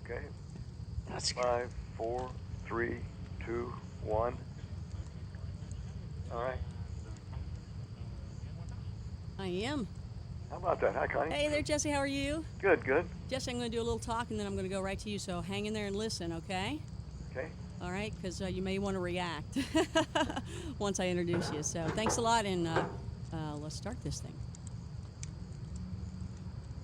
Okay. That's good. 5, 4, 3, 2, 1. All right. I am. How about that? Hi, Connie. Hey there, Jesse. How are you? Good, good. Jesse, I'm going to do a little talk and then I'm going to go right to you. So hang in there and listen, okay? Okay. All right, because you may want to react once I introduce you. So thanks a lot, and let's start this thing.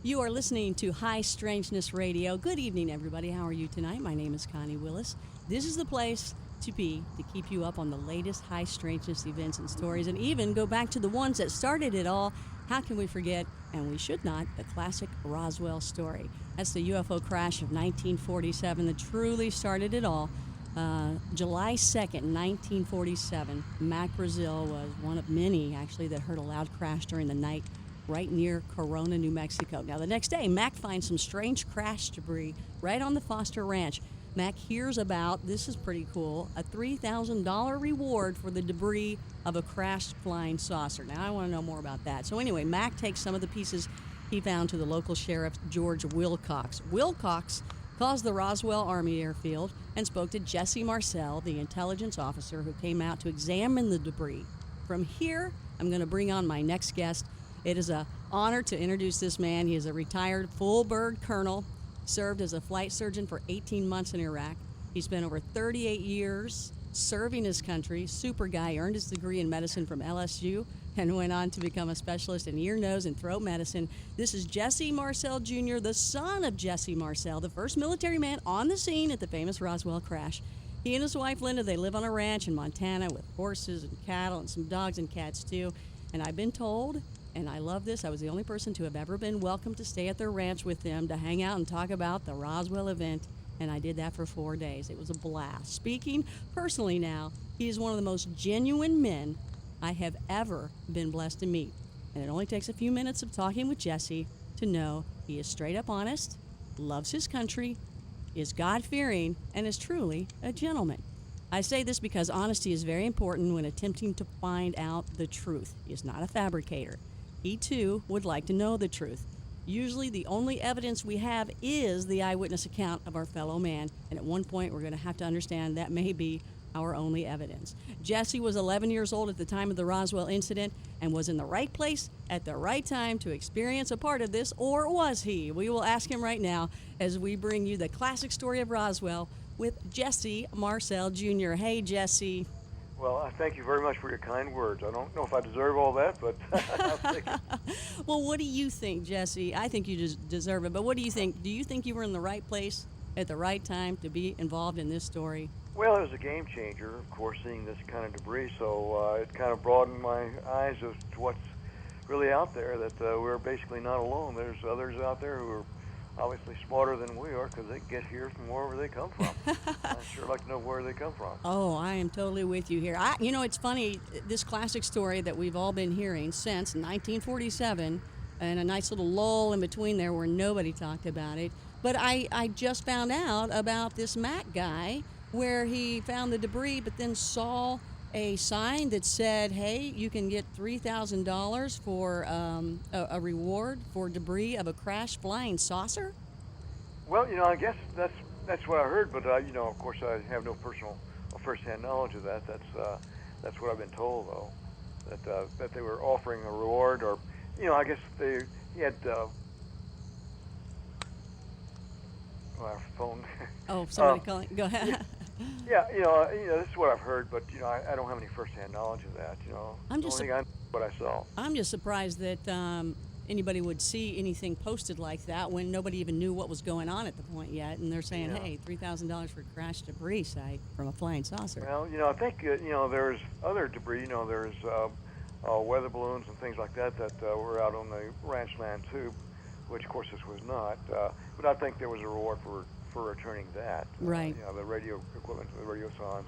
You are listening to High Strangeness Radio. Good evening, everybody. How are you tonight? My name is Connie Willis. This is the place to be to keep you up on the latest high strangeness events and stories, and even go back to the ones that started it all. How can we forget, and we should not, the classic Roswell story. That's the UFO crash of 1947 that truly started it all. July 2nd, 1947, Mac Brazil was one of many, actually, that heard a loud crash during the night right near Corona, New Mexico. Now, the next day, Mac finds some strange crash debris right on the Foster Ranch. Mac hears about, this is pretty cool, a $3,000 reward for the debris of a crashed flying saucer. Now, I want to know more about that. So anyway, Mac takes some of the pieces he found to the local sheriff, George Wilcox. Wilcox calls the Roswell Army Airfield and spoke to Jesse Marcel, the intelligence officer who came out to examine the debris. From here, I'm going to bring on my next guest. It is an honor to introduce this man. He is a retired full-bird colonel, served as a flight surgeon for 18 months in Iraq. He spent over 38 years serving his country. Super guy, earned his degree in medicine from LSU and went on to become a specialist in ear, nose, and throat medicine. This is Jesse Marcel Jr., the son of Jesse Marcel, the first military man on the scene at the famous Roswell crash. He and his wife, Linda, they live on a ranch in Montana with horses and cattle and some dogs and cats, too. And I've been told, and I love this, I was the only person to have ever been welcome to stay at their ranch with them to hang out and talk about the Roswell event, and I did that for 4 days. It was a blast. Speaking personally now, he is one of the most genuine men I have ever been blessed to meet, and it only takes a few minutes of talking with Jesse to know he is straight up honest, loves his country, is God-fearing, and is truly a gentleman. I say this because honesty is very important when attempting to find out the truth. He is not a fabricator. He, too, would like to know the truth. Usually the only evidence we have is the eyewitness account of our fellow man, and at one point we're going to have to understand that may be our only evidence. Jesse was 11 years old at the time of the Roswell incident and was in the right place at the right time to experience a part of this, or was he? We will ask him right now as we bring you the classic story of Roswell with Jesse Marcel Jr. Hey, Jesse. Well, I thank you very much for your kind words. I don't know if I deserve all that, but I'll take it. Well, what do you think, Jesse? I think you just deserve it, but what do you think? Do you think you were in the right place at the right time to be involved in this story? Well, it was a game changer, of course, seeing this kind of debris, so it kind of broadened my eyes as to what's really out there, that we're basically not alone. There's others out there who are obviously smarter than we are because they get here from wherever they come from. I'd sure like to know where they come from. Oh, I am totally with you here. It's funny, this classic story that we've all been hearing since 1947, and a nice little lull in between there where nobody talked about it. But I just found out about this Mac guy where he found the debris but then saw a sign that said, hey, you can get $3,000 for a reward for debris of a crashed flying saucer? Well, I guess that's what I heard, but of course, I have no personal or first-hand knowledge of that. That's what I've been told, though, that they were offering a reward, or I guess he had my phone. Oh, somebody calling. Go ahead. Yeah, this is what I've heard, but I don't have any first-hand knowledge of that. I'm just the only thing I know is what I saw. I'm just surprised that anybody would see anything posted like that when nobody even knew what was going on at the point yet, and they're saying, hey, $3,000 for crashed debris site from a flying saucer. Well, I think there's other debris. There's weather balloons and things like that were out on the ranch land too, which of course this was not. But I think there was a reward for returning that. Right. The radio equipment, the radio songs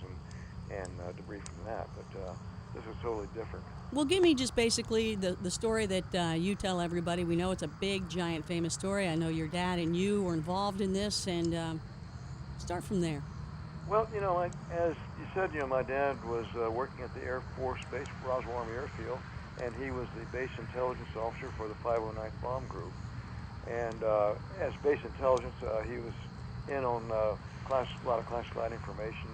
and debris from that. But this is totally different. Well, give me just basically the story that you tell everybody. We know it's a big, giant, famous story. I know your dad and you were involved in this, and start from there. Well, as you said, my dad was working at the Air Force Base, Roswell Army Airfield, and he was the base intelligence officer for the 509th Bomb Group. And as base intelligence, he was in on a lot of classified information,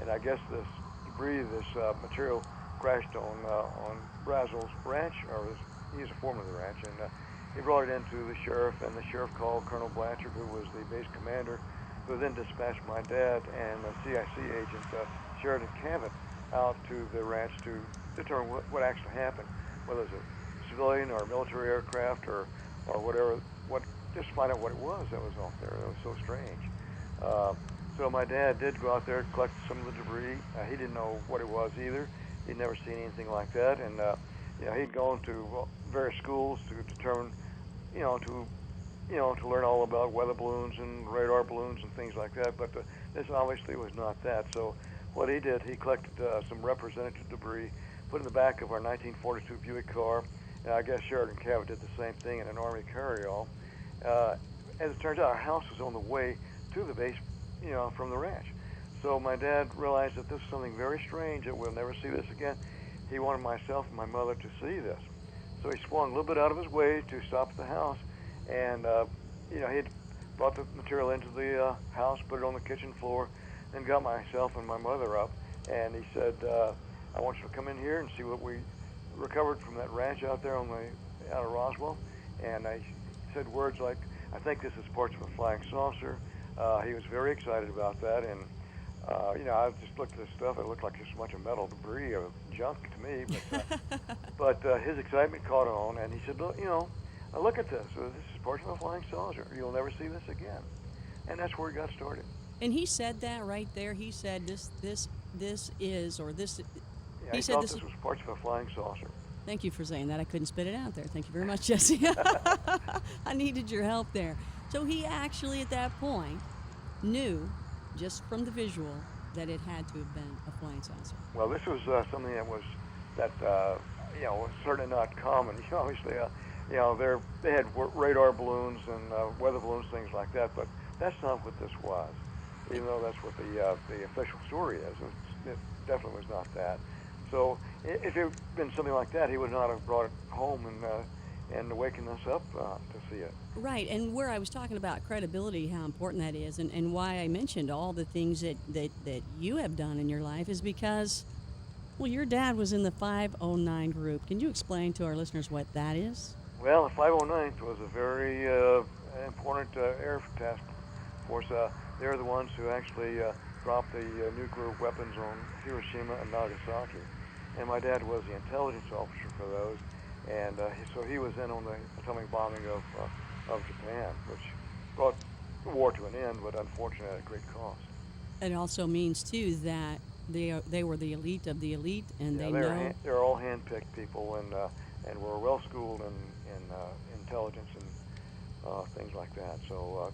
and I guess this debris, this material, crashed on Brazel's ranch, or he's a foreman of the ranch, and he brought it into the sheriff, and the sheriff called Colonel Blanchard, who was the base commander, who then dispatched my dad and the CIC agent Sheridan Cavett out to the ranch to determine what actually happened, whether it was a civilian or a military aircraft or whatever, just find out what it was that was off there. It was so strange. So my dad did go out there, collect some of the debris. He didn't know what it was either. He'd never seen anything like that, and he'd gone to various schools to determine, to learn all about weather balloons and radar balloons and things like that. But this obviously was not that. So what he did, he collected some representative debris, put it in the back of our 1942 Buick car, and I guess Sheridan Cavett did the same thing in an Army carryall. As it turns out, our house was on the way to the base, from the ranch. So my dad realized that this was something very strange, that we'll never see this again. He wanted myself and my mother to see this. So he swung a little bit out of his way to stop at the house, and he'd brought the material into the house, put it on the kitchen floor, and got myself and my mother up. And he said, I want you to come in here and see what we recovered from that ranch out there out of Roswell. And I said words like, I think this is parts of a flying saucer. He was very excited about that, and I just looked at this stuff. It looked like just a bunch of metal debris or junk to me, but his excitement caught on, and he said, look at this. This is parts of a flying saucer. You'll never see this again. And that's where it got started. And he said that right there. He said this is, or this. Yeah, he thought this was parts of a flying saucer. Thank you for saying that. I couldn't spit it out there. Thank you very much, Jesse. I needed your help there. So he actually, at that point, knew, just from the visual, that it had to have been a flying saucer. Well, this was something that was certainly not common. Obviously, they had radar balloons and weather balloons, things like that. But that's not what this was. Even though that's what the official story is, it definitely was not that. So if it had been something like that, he would not have brought it home and waken us up to see it. Right, and where I was talking about credibility, how important that is, and why I mentioned all the things that you have done in your life is because, well, your dad was in the 509 group. Can you explain to our listeners what that is? Well, the 509th was a very important air task force. They're the ones who actually dropped the nuclear weapons on Hiroshima and Nagasaki. And my dad was the intelligence officer for those. And so he was in on the atomic bombing of Japan, which brought the war to an end, but unfortunately at a great cost. It also means, too, that they were the elite of the elite, and they're all hand-picked people, and were well-schooled in intelligence and things like that. So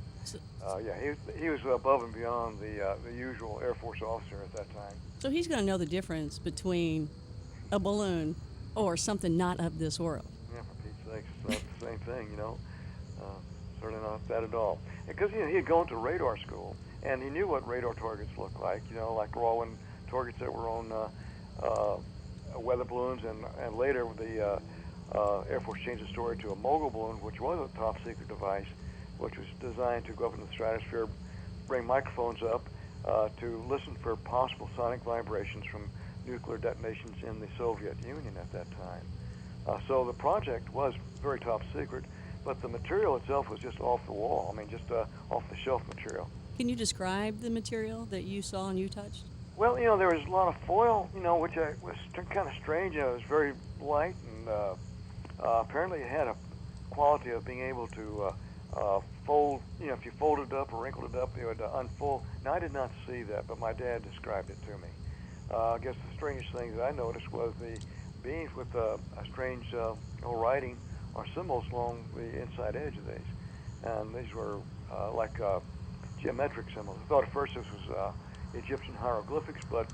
he was above and beyond the usual Air Force officer at that time. So he's going to know the difference between a balloon or something not of this world. Yeah, for Pete's sake, it's not the same thing, certainly not that at all. Because he had gone to radar school, and he knew what radar targets looked like, like Rowan targets that were on weather balloons, and later the Air Force changed the story to a mogul balloon, which was a top-secret device, which was designed to go up in the stratosphere, bring microphones up to listen for possible sonic vibrations from nuclear detonations in the Soviet Union at that time. So the project was very top secret, but the material itself was just off the wall. I mean, just off-the-shelf material. Can you describe the material that you saw and you touched? Well, there was a lot of foil, which was kind of strange. It was very light, and apparently it had a quality of being able to fold. If you folded it up or wrinkled it up, it would unfold. Now, I did not see that, but my dad described it to me. I guess the strangest thing that I noticed was the beams with a strange writing or symbols along the inside edge of these. And these were like geometric symbols. I thought at first this was Egyptian hieroglyphics, but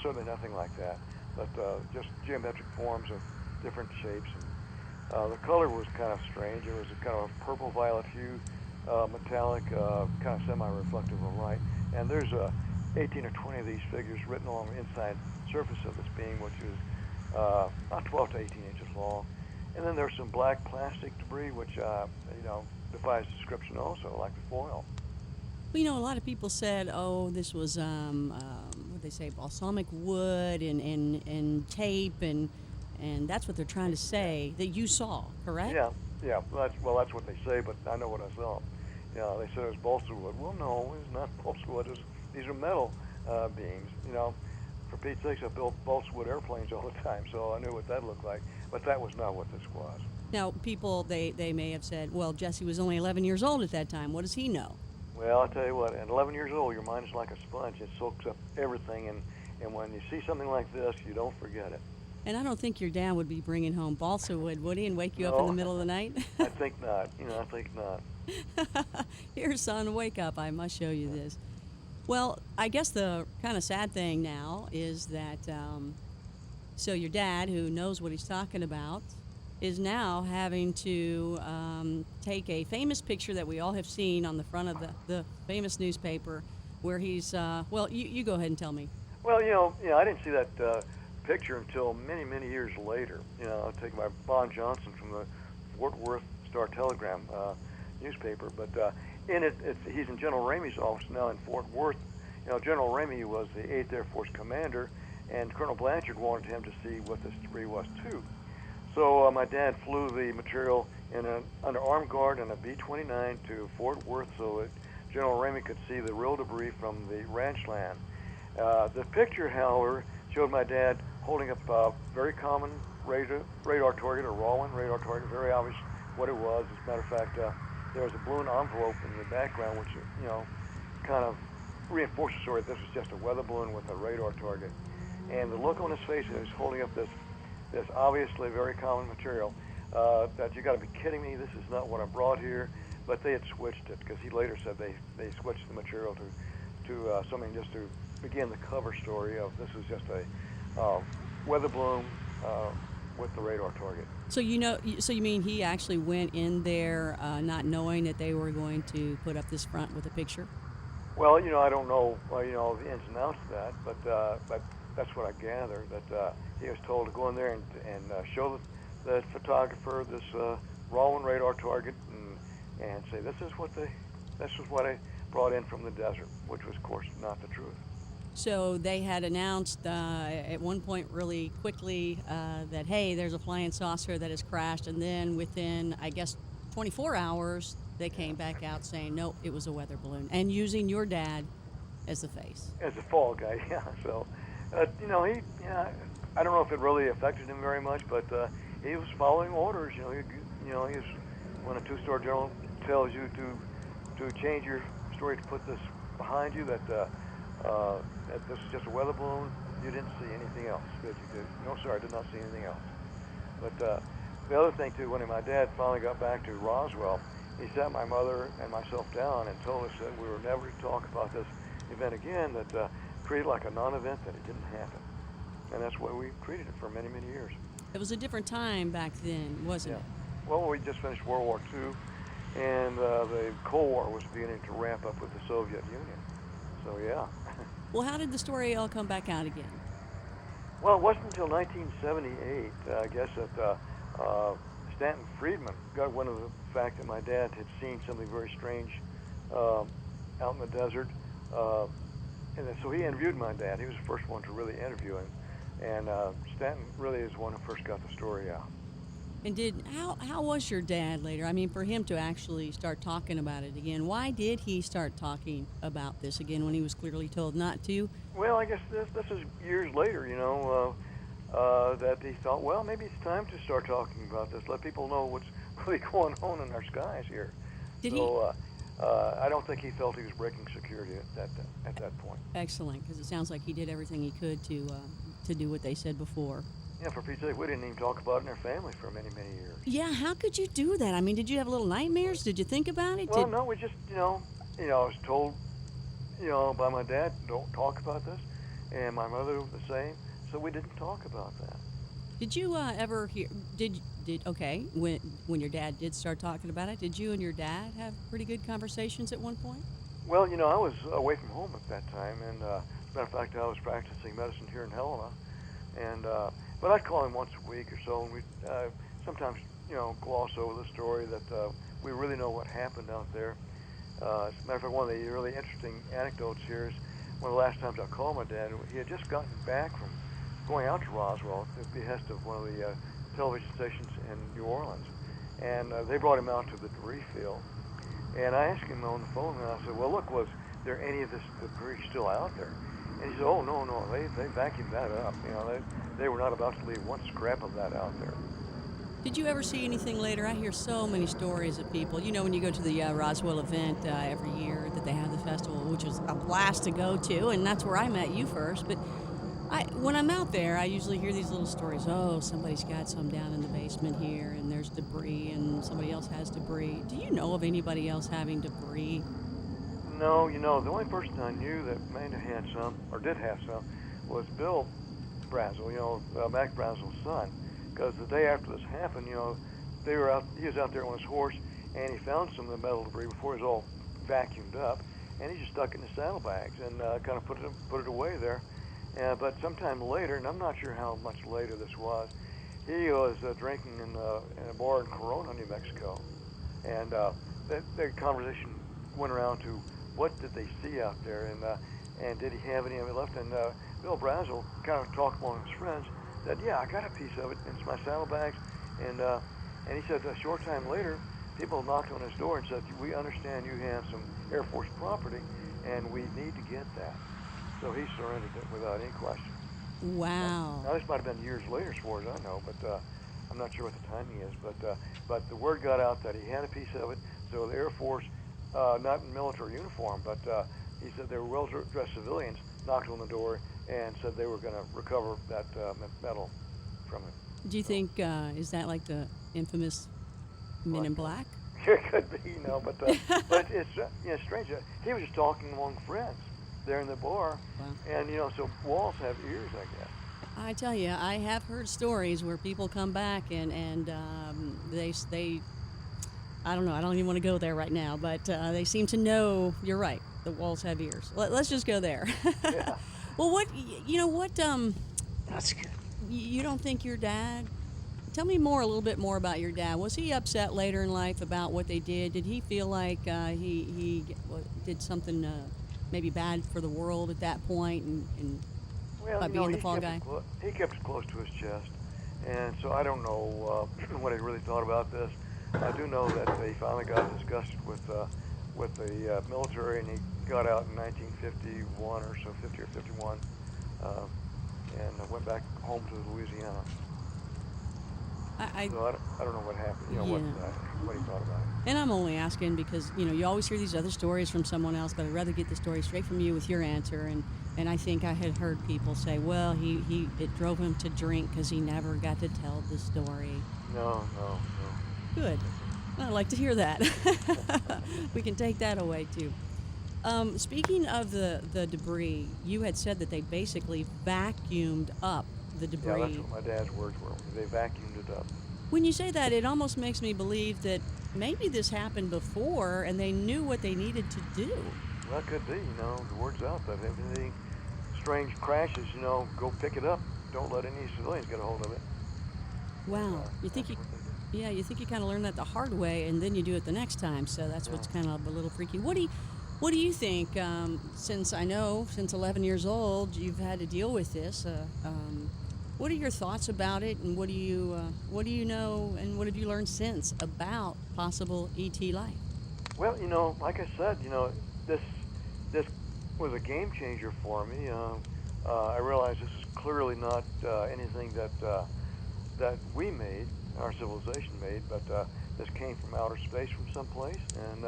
certainly nothing like that. But just geometric forms of different shapes. And the color was kind of strange. It was a kind of a purple-violet hue, metallic, kind of semi-reflective of light. And there's 18 or 20 of these figures written along the inside surface of this beam, which is about 12 to 18 inches long. And then there's some black plastic debris, which defies description also, like the foil. Well, a lot of people said, "Oh, this was what they say, balsamic wood and tape, and that's what they're trying to say that you saw, correct?" Yeah, yeah. That's what they say, but I know what I saw. They said it was balsa wood. Well, no, it's not balsa wood. These are metal beams. For Pete's sakes, I built balsa wood airplanes all the time, so I knew what that looked like. But that was not what this was. Now, people they may have said, "Well, Jesse was only 11 years old at that time. What does he know?" Well, I'll tell you what. At 11 years old, your mind is like a sponge. It soaks up everything, and when you see something like this, you don't forget it. And I don't think your dad would be bringing home balsa would he, and wake you up in the No, middle of the night? I think not. I think not. Here, son, wake up. I must show you this. Well, I guess the kind of sad thing now is that, so your dad, who knows what he's talking about, is now having to take a famous picture that we all have seen on the front of the famous newspaper where he's, well, you go ahead and tell me. Well, I didn't see that picture until many, many years later. Taken by Bon Johnson from the Fort Worth Star-Telegram newspaper. But in it, he's in General Ramey's office now in Fort Worth. General Ramey was the 8th Air Force commander, and Colonel Blanchard wanted him to see what this debris was too. So my dad flew the material under armed guard in a B-29 to Fort Worth so that General Ramey could see the real debris from the ranch land. The picture, however, showed my dad holding up a very common radar target, a Rowan radar target, very obvious what it was. As a matter of fact, there was a balloon envelope in the background, which, kind of reinforced the story that this was just a weather balloon with a radar target. And the look on his face as he's holding up this obviously very common material, that you got to be kidding me, this is not what I brought here. But they had switched it, because he later said they switched the material to something just to begin the cover story of this is just a weather balloon with the radar target. So you mean he actually went in there not knowing that they were going to put up this front with a picture? Well, I don't know, the ins and outs of that, but that's what I gather, that he was told to go in there and show the photographer this Rowan radar target and say this is what I brought in from the desert, which was, of course, not the truth. So they had announced at one point really quickly that, hey, there's a flying saucer that has crashed, and then within, I guess, 24 hours, they came back out saying, nope, it was a weather balloon, and using your dad as the face. As a fall guy, yeah. So, I don't know if it really affected him very much, but he was following orders. He was, when a two-star general tells you to change your story to put this behind you, that this is just a weather balloon, you didn't see anything else, did you? No, sir, I did not see anything else. But the other thing, too, when my dad finally got back to Roswell, he sat my mother and myself down and told us that we were never to talk about this event again, that treated like a non-event, that it didn't happen. And that's why we treated it for many, many years. It was a different time back then, wasn't it? Well, we just finished World War II, and the Cold War was beginning to ramp up with the Soviet Union. So, yeah. Well, how did the story all come back out again? Well, it wasn't until 1978, I guess, that Stanton Friedman got wind of the fact that my dad had seen something very strange out in the desert. And so he interviewed my dad. He was the first one to really interview him. And Stanton really is the one who first got the story out. And how was your dad later? I mean, for him to actually start talking about it again, why did he start talking about this again when he was clearly told not to? Well, I guess this is years later, that he thought, well, maybe it's time to start talking about this, let people know what's really going on in our skies here. I don't think he felt he was breaking security at that point. Excellent, because it sounds like he did everything he could to do what they said before. Yeah, for Pete's sake, we didn't even talk about it in our family for many, many years. Yeah, how could you do that? I mean, did you have little nightmares? Did you think about it? Well, no, we just, I was told, by my dad, don't talk about this, and my mother the same, so we didn't talk about that. Did you ever hear, when your dad did start talking about it, did you and your dad have pretty good conversations at one point? Well, I was away from home at that time, and as a matter of fact, I was practicing medicine here in Helena, and but I'd call him once a week or so, and we'd sometimes, gloss over the story that we really know what happened out there. As a matter of fact, one of the really interesting anecdotes here is one of the last times I called my dad. He had just gotten back from going out to Roswell at the behest of one of the television stations in New Orleans, and they brought him out to the debris field. And I asked him on the phone, and I said, "Well, look, was there any of this debris still out there?" And he said, "Oh, no, they vacuumed that up. They were not about to leave one scrap of that out there." Did you ever see anything later? I hear so many stories of people. When you go to the Roswell event every year that they have the festival, which is a blast to go to, and that's where I met you first. But when I'm out there, I usually hear these little stories. Oh, somebody's got some down in the basement here, and there's debris, and somebody else has debris. Do you know of anybody else having debris? No, the only person I knew that may have had some, or did have some, was Bill Brazel, Mac Brazel's son. Because the day after this happened, he was out there on his horse, and he found some of the metal debris before it was all vacuumed up, and he just stuck it in the saddlebags and kind of put it away there. But sometime later, and I'm not sure how much later this was, he was drinking in a bar in Corona, New Mexico, and the conversation went around to what did they see out there, and did he have any of it left? And Bill Brazel kind of talked among his friends, said, "Yeah, I got a piece of it in my saddlebags," and he said a short time later, people knocked on his door and said, "We understand you have some Air Force property, and we need to get that." So he surrendered it without any question. Wow. Now this might have been years later, as far as I know, but I'm not sure what the timing is. But the word got out that he had a piece of it. So the Air Force, not in military uniform, but he said they were well-dressed civilians, knocked on the door and said they were going to recover that metal from it. Do you think, is that like the infamous Men in Black? It could be, but it's strange. He was just talking among friends there in the bar. Wow. And, so walls have ears, I guess. I tell you, I have heard stories where people come back and they I don't know, I don't even want to go there right now, but they seem to know, you're right, the walls have ears. Let's just go there. Yeah. Well, That's good. You don't think your dad, tell me a little bit more about your dad. Was he upset later in life about what they did? Did he feel like he did something maybe bad for the world at that point and by being the fall guy? He kept it close to his chest, and so I don't know what he really thought about this. I do know that he finally got disgusted with the military, and he got out in 1951 or so, 50 or 51, and went back home to Louisiana. So I don't know what happened, what he thought about it. And I'm only asking because, you always hear these other stories from someone else, but I'd rather get the story straight from you with your answer. And I think I had heard people say, well, it drove him to drink because he never got to tell the story. No. Good. I'd like to hear that. We can take that away, too. Speaking of the debris, you had said that they basically vacuumed up the debris. Yeah, that's what my dad's words were. They vacuumed it up. When you say that, it almost makes me believe that maybe this happened before and they knew what they needed to do. Well, that could be, the word's out that if anything strange crashes, go pick it up. Don't let any civilians get a hold of it. Wow. You think you kind of learn that the hard way, and then you do it the next time. So that's what's kind of a little freaky. What do you think? Since 11 years old, you've had to deal with this. What are your thoughts about it, and what do you know, and what have you learned since about possible ET life? Well, like I said, this was a game changer for me. I realized this is clearly not anything that we made, our civilization made, but this came from outer space from someplace. And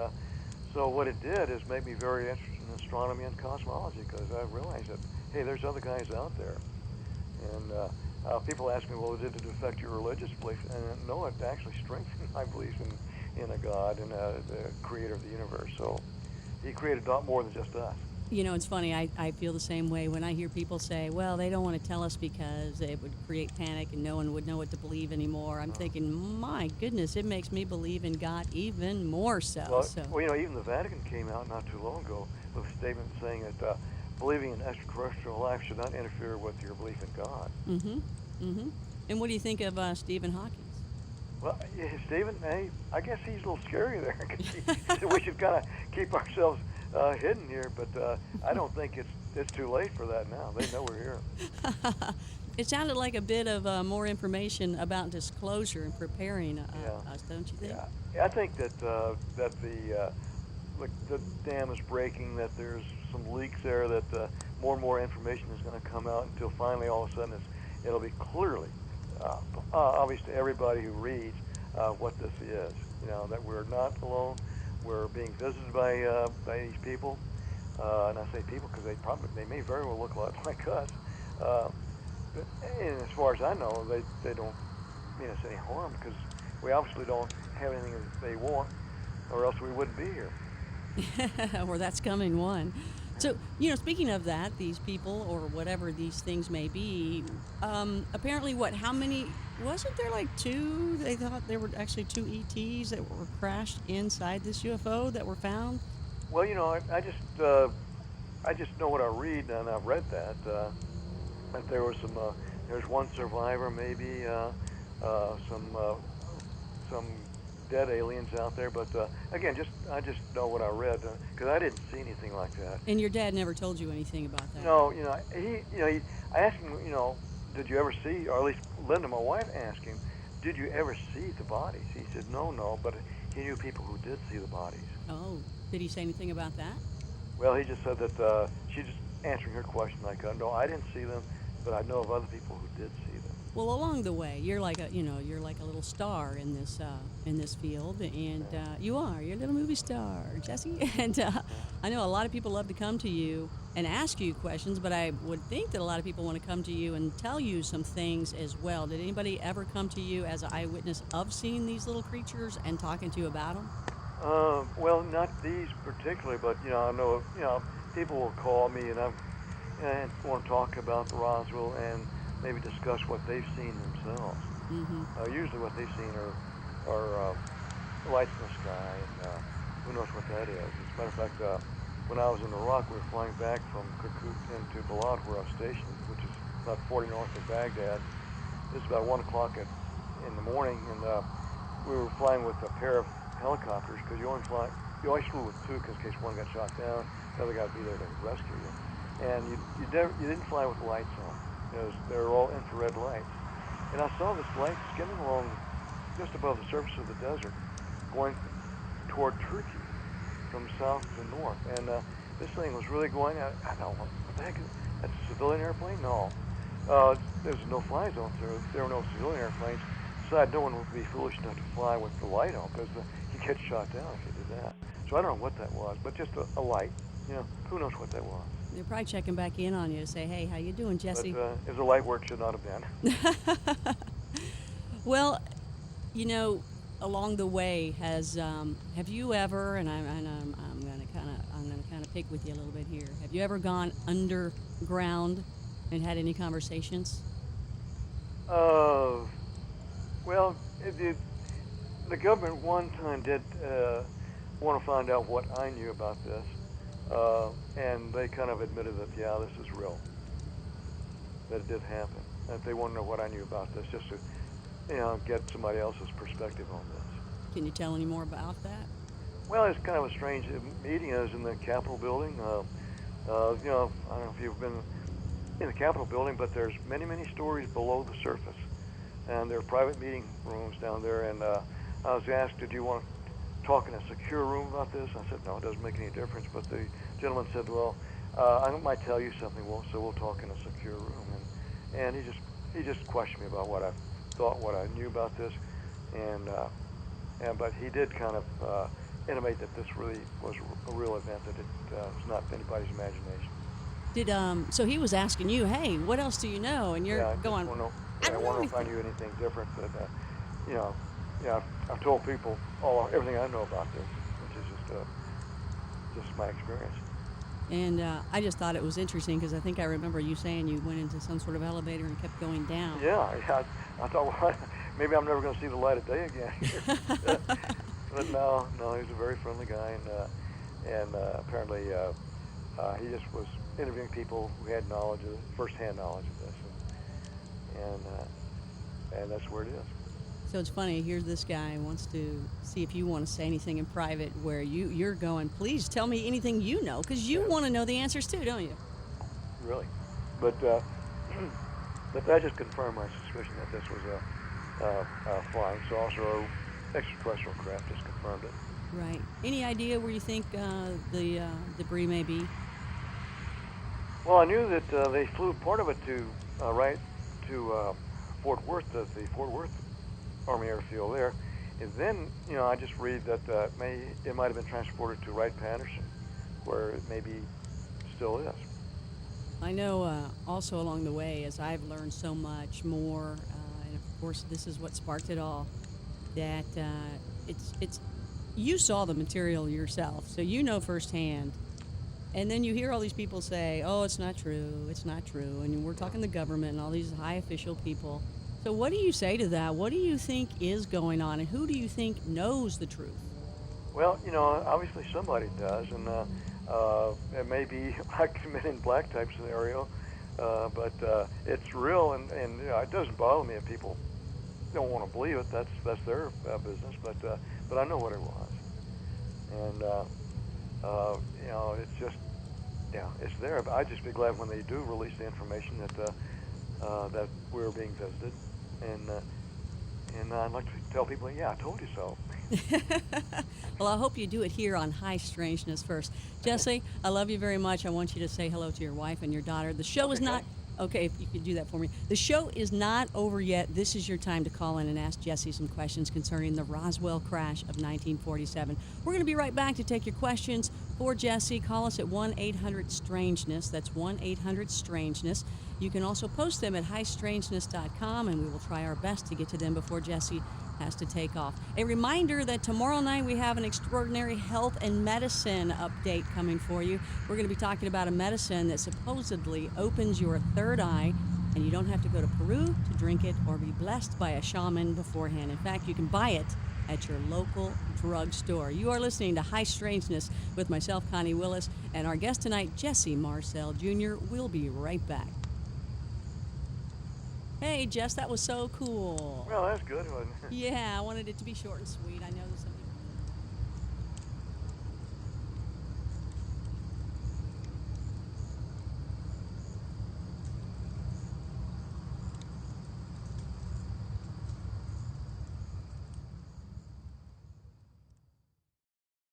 so what it did is make me very interested in astronomy and cosmology, because I realized that, hey, there's other guys out there. And people ask me, well, did it affect your religious belief? And no, it actually strengthened my belief in a God and the creator of the universe. So he created a lot more than just us. It's funny. I feel the same way when I hear people say, well, they don't want to tell us because it would create panic and no one would know what to believe anymore. I'm thinking, my goodness, it makes me believe in God even more so. Well, even the Vatican came out not too long ago with a statement saying that believing in extraterrestrial life should not interfere with your belief in God. Mm-hmm. Mm-hmm. And what do you think of Stephen Hawking? Well, yeah, Stephen, hey, I guess he's a little scary there. 'Cause we should kind of keep ourselves hidden here, but I don't think it's too late for that now. They know we're here. It sounded like a bit of more information about disclosure and preparing Yeah, us, don't you think? yeah. I think that the dam is breaking. That there's some leaks there. That more and more information is going to come out until finally, all of a sudden, it'll be clearly obvious to everybody who reads what this is. You know, that we're not alone. We're being visited by these people, and I say people because they may very well look a lot like us. Uh, and as far as I know, they don't mean us any harm because we obviously don't have anything that they want, or else we wouldn't be here. Or that's coming one. So, speaking of that, these people or whatever these things may be, apparently, how many, wasn't there like two? They thought there were actually two ETs that were crashed inside this UFO that were found? Well, I just know what I read, and I've read that there was there's one survivor, maybe some dead aliens out there, but again, I just know what I read because I didn't see anything like that. And your dad never told you anything about that? No, I asked him, did you ever see, or at least Linda, my wife, asked him, did you ever see the bodies? He said no, but he knew people who did see the bodies. Oh, did he say anything about that? Well, he just said that she's just answering her question like, no, I didn't see them, but I know of other people who did see them. Well, along the way, you're like a little star in this field, and you're a little movie star, Jesse. And I know a lot of people love to come to you and ask you questions, but I would think that a lot of people want to come to you and tell you some things as well. Did anybody ever come to you as an eyewitness of seeing these little creatures and talking to you about them? Well, not these particularly, but I know people will call me and want to talk about the Roswell and maybe discuss what they've seen themselves. Mm-hmm. Usually what they've seen are lights in the sky, and who knows what that is. As a matter of fact, when I was in Iraq, we were flying back from Kirkuk into Balad, where I was stationed, which is about 40 north of Baghdad. This is about 1 o'clock in the morning, and we were flying with a pair of helicopters because you always flew with two because in case one got shot down, the other guy would be there to rescue you. And you didn't fly with the lights on. They were all infrared lights. And I saw this light skimming along just above the surface of the desert, going toward Turkey from south to north. And this thing was really going out. I thought, what the heck? That's a civilian airplane? No. There's no fly zone, so there were no civilian airplanes. Besides, no one would be foolish enough to fly with the light on because you get shot down if you did that. So I don't know what that was, but just a light. Who knows what that was? They're probably checking back in on you to say, hey, how you doing, Jesse? But it was a light where it should not have been. Well, along the way, have you ever? And I'm gonna kind of pick with you a little bit here. Have you ever gone underground and had any conversations? Well, the government one time did want to find out what I knew about this, and they kind of admitted that, yeah, this is real, that it did happen, that they want to know what I knew about this, just to, get somebody else's perspective on this. Can you tell any more about that? Well, it's kind of a strange meeting. I was in the Capitol building. I don't know if you've been in the Capitol building, but there's many, many stories below the surface. And there are private meeting rooms down there, and I was asked, did you want to talk in a secure room about this? I said, no, it doesn't make any difference. But the gentleman said, well, I might tell you something, so we'll talk in a secure room. And he just questioned me about what I thought, what I knew about this, but he did kind of intimate that this really was a real event, that it was not anybody's imagination. So he was asking you, hey, what else do you know? And you're going, I don't know if I knew anything different, but I've told people everything I know about this, which is just my experience. And I just thought it was interesting because I think I remember you saying you went into some sort of elevator and kept going down. Yeah, I thought, well, maybe I'm never going to see the light of day again. But no, he was a very friendly guy, and apparently he just was interviewing people who had first-hand knowledge of this, and that's where it is. So it's funny. Here's this guy wants to see if you want to say anything in private. Where you're going. Please tell me anything you know, because you Yeah, want to know the answers too, don't you? really. But but that just confirmed my suspicion that this was a flying saucer or extraterrestrial craft. Just confirmed it. Right. Any idea where you think the debris may be? Well, I knew that they flew part of it to right to Fort Worth, the Fort Worth Army Airfield there, and then I just read that it might have been transported to Wright-Patterson, where it maybe still is. I know also along the way, as I've learned so much more, and of course this is what sparked it all, that it's you saw the material yourself, so you know firsthand. And then you hear all these people say, "Oh, it's not true. It's not true." And we're talking the government and all these high official people. So what do you say to that? What do you think is going on, and who do you think knows the truth? Well, obviously somebody does, and it may be like a Men in Black type scenario, but it's real, and it doesn't bother me if people don't want to believe it. That's their business, but I know what it was, and it's just it's there. But I'd just be glad when they do release the information that we're being visited, and I'd like to tell people, yeah, I told you so. Well, I hope you do it here on High Strangeness first. Jesse, I love you very much. I want you to say hello to your wife and your daughter. The show is not... Okay, if you could do that for me. The show is not over yet. This is your time to call in and ask Jesse some questions concerning the Roswell crash of 1947. We're going to be right back to take your questions for Jesse. Call us at 1-800-STRANGENESS. That's 1-800-STRANGENESS. You can also post them at highstrangeness.com, and we will try our best to get to them before Jesse has to take off. A reminder that tomorrow night we have an extraordinary health and medicine update coming for you. We're going to be talking about a medicine that supposedly opens your third eye, and you don't have to go to Peru to drink it or be blessed by a shaman beforehand. In fact, you can buy it at your local drugstore. You are listening to High Strangeness with myself, Connie Willis, and our guest tonight, Jesse Marcel Jr. We'll be right back. Hey, Jess, that was so cool. Well, that's good, wasn't it? Yeah, I wanted it to be short and sweet. I know that some